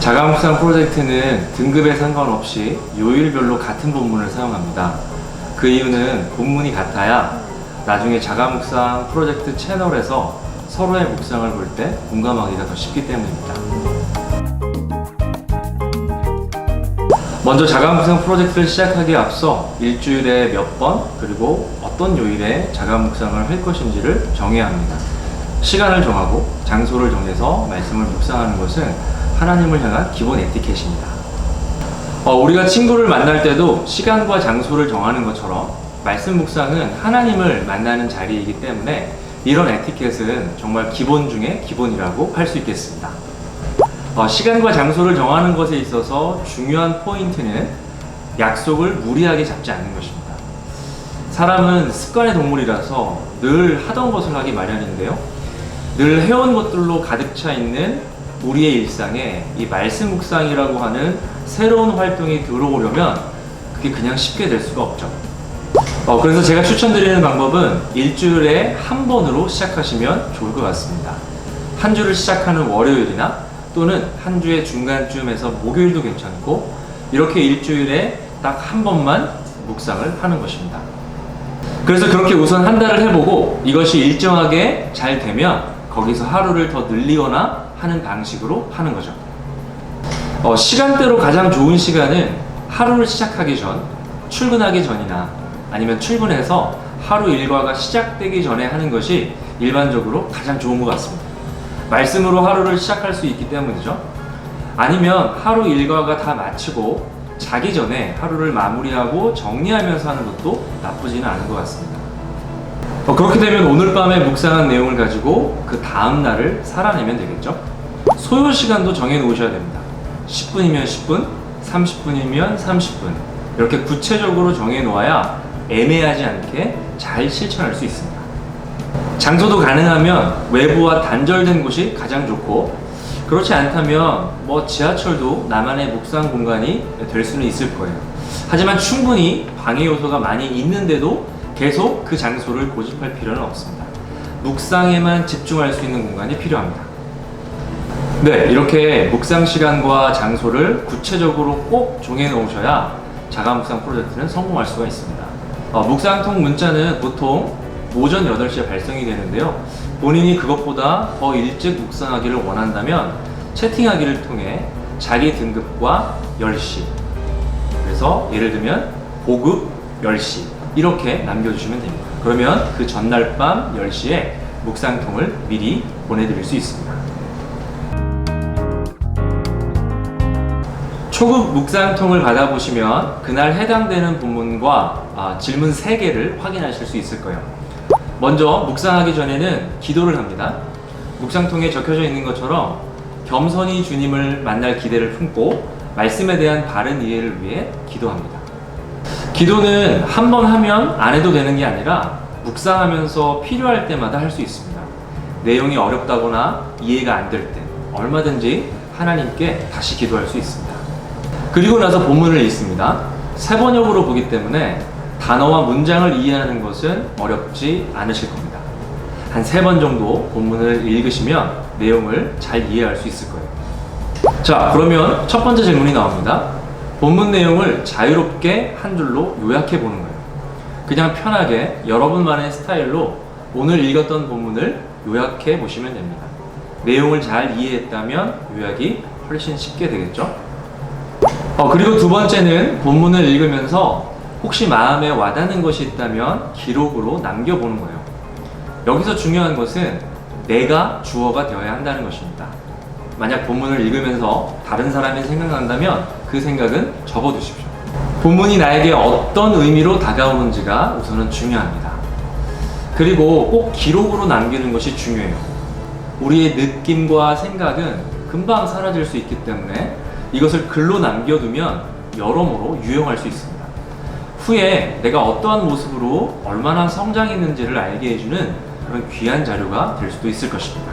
자가 묵상 프로젝트는 등급에 상관없이 요일별로 같은 본문을 사용합니다. 그 이유는 본문이 같아야 나중에 자가 묵상 프로젝트 채널에서 서로의 묵상을 볼 때 공감하기가 더 쉽기 때문입니다. 먼저 자가 묵상 프로젝트를 시작하기에 앞서 일주일에 몇 번 그리고 어떤 요일에 자가 묵상을 할 것인지를 정해야 합니다. 시간을 정하고 장소를 정해서 말씀을 묵상하는 것은 하나님을 향한 기본 에티켓입니다. 우리가 친구를 만날 때도 시간과 장소를 정하는 것처럼 말씀 묵상은 하나님을 만나는 자리이기 때문에 이런 에티켓은 정말 기본 중에 기본이라고 할 수 있겠습니다. 시간과 장소를 정하는 것에 있어서 중요한 포인트는 약속을 무리하게 잡지 않는 것입니다. 사람은 습관의 동물이라서 늘 하던 것을 하기 마련인데요. 늘 해온 것들로 가득 차 있는 우리의 일상에 이 말씀 묵상이라고 하는 새로운 활동이 들어오려면 그게 그냥 쉽게 될 수가 없죠. 그래서 제가 추천드리는 방법은 일주일에 한 번으로 시작하시면 좋을 것 같습니다. 한 주를 시작하는 월요일이나 또는 한 주의 중간쯤에서 목요일도 괜찮고 이렇게 일주일에 딱 한 번만 묵상을 하는 것입니다. 그래서 그렇게 우선 한 달을 해보고 이것이 일정하게 잘 되면 거기서 하루를 더 늘리거나 하는 방식으로 하는 거죠. 시간대로 가장 좋은 시간은 하루를 시작하기 전, 출근하기 전이나 아니면 출근해서 하루 일과가 시작되기 전에 하는 것이 일반적으로 가장 좋은 것 같습니다. 말씀으로 하루를 시작할 수 있기 때문이죠. 아니면 하루 일과가 다 마치고 자기 전에 하루를 마무리하고 정리하면서 하는 것도 나쁘지는 않은 것 같습니다. 그렇게 되면 오늘 밤에 묵상한 내용을 가지고 그 다음 날을 살아내면 되겠죠. 소요 시간도 정해 놓으셔야 됩니다. 10분이면 10분, 30분이면 30분 이렇게 구체적으로 정해 놓아야 애매하지 않게 잘 실천할 수 있습니다. 장소도 가능하면 외부와 단절된 곳이 가장 좋고 그렇지 않다면 지하철도 나만의 묵상 공간이 될 수는 있을 거예요. 하지만 충분히 방해 요소가 많이 있는데도 계속 그 장소를 고집할 필요는 없습니다. 묵상에만 집중할 수 있는 공간이 필요합니다. 네, 이렇게 묵상 시간과 장소를 구체적으로 꼭 정해 놓으셔야 자가 묵상 프로젝트는 성공할 수가 있습니다. 묵상통 문자는 보통 오전 8시에 발송이 되는데요. 본인이 그것보다 더 일찍 묵상하기를 원한다면 채팅하기를 통해 자기 등급과 10시, 그래서 예를 들면 고급 10시 이렇게 남겨주시면 됩니다. 그러면 그 전날 밤 10시에 묵상통을 미리 보내드릴 수 있습니다. 초급 묵상통을 받아보시면 그날 해당되는 본문과 질문 3개를 확인하실 수 있을 거예요. 먼저 묵상하기 전에는 기도를 합니다. 묵상통에 적혀져 있는 것처럼 겸손히 주님을 만날 기대를 품고 말씀에 대한 바른 이해를 위해 기도합니다. 기도는 한 번 하면 안 해도 되는 게 아니라 묵상하면서 필요할 때마다 할 수 있습니다. 내용이 어렵다거나 이해가 안 될 때 얼마든지 하나님께 다시 기도할 수 있습니다. 그리고 나서 본문을 읽습니다. 세 번역으로 보기 때문에 단어와 문장을 이해하는 것은 어렵지 않으실 겁니다. 한 3번 정도 본문을 읽으시면 내용을 잘 이해할 수 있을 거예요. 자, 그러면 첫 번째 질문이 나옵니다. 본문 내용을 자유롭게 한 줄로 요약해 보는 거예요. 그냥 편하게 여러분만의 스타일로 오늘 읽었던 본문을 요약해 보시면 됩니다. 내용을 잘 이해했다면 요약이 훨씬 쉽게 되겠죠? 그리고 두 번째는 본문을 읽으면서 혹시 마음에 와닿는 것이 있다면 기록으로 남겨보는 거예요. 여기서 중요한 것은 내가 주어가 되어야 한다는 것입니다. 만약 본문을 읽으면서 다른 사람이 생각난다면 그 생각은 접어두십시오. 본문이 나에게 어떤 의미로 다가오는지가 우선은 중요합니다. 그리고 꼭 기록으로 남기는 것이 중요해요. 우리의 느낌과 생각은 금방 사라질 수 있기 때문에 이것을 글로 남겨두면 여러모로 유용할 수 있습니다. 후에 내가 어떠한 모습으로 얼마나 성장했는지를 알게 해주는 그런 귀한 자료가 될 수도 있을 것입니다.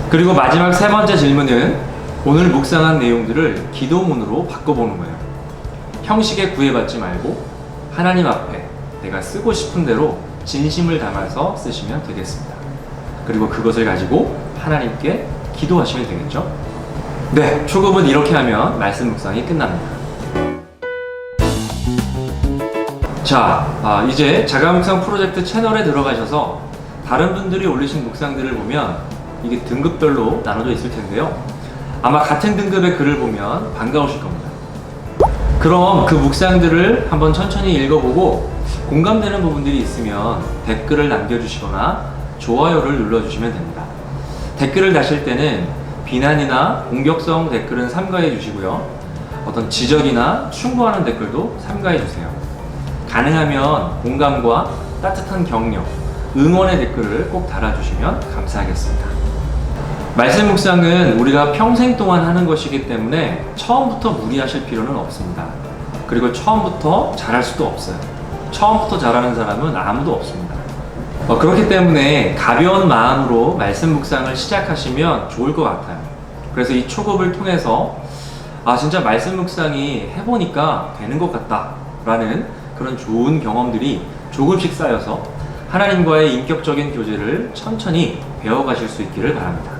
그리고 마지막 3번째 질문은 오늘 묵상한 내용들을 기도문으로 바꿔보는 거예요. 형식에 구애받지 말고 하나님 앞에 내가 쓰고 싶은 대로 진심을 담아서 쓰시면 되겠습니다. 그리고 그것을 가지고 하나님께 기도하시면 되겠죠. 네, 초급은 이렇게 하면 말씀 묵상이 끝납니다. 자, 이제 자가묵상 프로젝트 채널에 들어가셔서 다른 분들이 올리신 묵상들을 보면 이게 등급별로 나눠져 있을 텐데요. 아마 같은 등급의 글을 보면 반가우실 겁니다. 그럼 그 묵상들을 한번 천천히 읽어보고 공감되는 부분들이 있으면 댓글을 남겨주시거나 좋아요를 눌러주시면 됩니다. 댓글을 다실 때는 비난이나 공격성 댓글은 삼가해 주시고요. 어떤 지적이나 충고하는 댓글도 삼가해 주세요. 가능하면 공감과 따뜻한 격려, 응원의 댓글을 꼭 달아주시면 감사하겠습니다. 말씀 묵상은 우리가 평생 동안 하는 것이기 때문에 처음부터 무리하실 필요는 없습니다. 그리고 처음부터 잘할 수도 없어요. 처음부터 잘하는 사람은 아무도 없습니다. 그렇기 때문에 가벼운 마음으로 말씀 묵상을 시작하시면 좋을 것 같아요. 그래서 이 초급을 통해서 진짜 말씀 묵상이 해보니까 되는 것 같다 라는 그런 좋은 경험들이 조금씩 쌓여서 하나님과의 인격적인 교제를 천천히 배워가실 수 있기를 바랍니다.